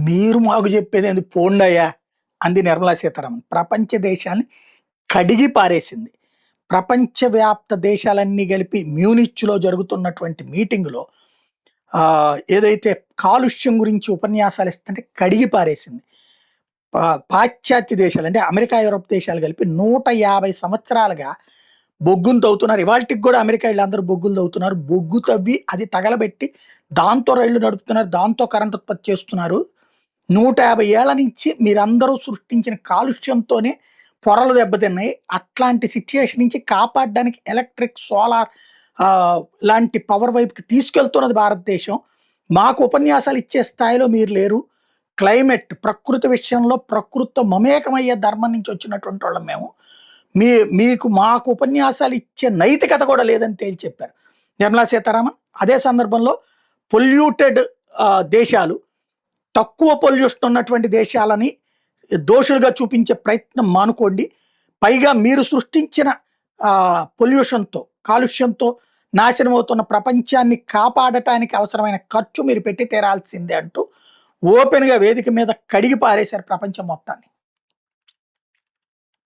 మీరు మాకు చెప్పేదేంది పోండయ్యా అంది నిర్మలా సీతారామన్. ప్రపంచ దేశాల్ని కడిగి పారేసింది. ప్రపంచవ్యాప్త దేశాలన్నీ కలిపి మ్యూనిచ్‌లో జరుగుతున్నటువంటి మీటింగ్‌లో ఏదైతే కాలుష్యం గురించి ఉపన్యాసాలు ఇస్తుంటే కడిగి పారేసింది. పాశ్చాత్య దేశాలు అంటే అమెరికా, యూరోప్ దేశాలు కలిపి 150 సంవత్సరాలుగా బొగ్గును తవ్వుతున్నారు. ఇవాల్టికి కూడా అమెరికా ఈళ్ళందరూ బొగ్గులు తవ్వుతున్నారు. బొగ్గు తవ్వి అది తగలబెట్టి దాంతో రైళ్లు నడుపుతున్నారు. దాంతో కరెంట్ ఉత్పత్తి చేస్తున్నారు. 150 ఏళ్ల నుంచి మీరందరూ సృష్టించిన కాలుష్యంతోనే పొరలు దెబ్బతిన్నాయి. అట్లాంటి సిట్యుయేషన్ నుంచి కాపాడడానికి ఎలక్ట్రిక్, సోలార్ లాంటి పవర్ వైపుకి తీసుకెళ్తున్నది భారతదేశం. మాకు ఉపన్యాసాలు ఇచ్చే స్థాయిలో మీరు లేరు. క్లైమేట్, ప్రకృతి విషయంలో ప్రకృతితో మమేకమయ్యే ధర్మం నుంచి వచ్చినటువంటి వాళ్ళం మేము. మీకు మాకు ఉపన్యాసాలు ఇచ్చే నైతికత కూడా లేదని తేల్చి చెప్పారు నిర్మలా సీతారామన్. అదే సందర్భంలో పొల్యూటెడ్ దేశాలు, తక్కువ పొల్యూషన్ ఉన్నటువంటి దేశాలని దోషులుగా చూపించే ప్రయత్నం మానుకోండి. పైగా మీరు సృష్టించిన పొల్యూషన్తో, కాలుష్యంతో నాశనం అవుతున్న ప్రపంచాన్ని కాపాడటానికి అవసరమైన ఖర్చు మీరు పెట్టి తీరాల్సిందే అంటూ ఓపెన్‌గా వేదిక మీద కడిగి పారేశారు ప్రపంచం మొత్తాన్ని.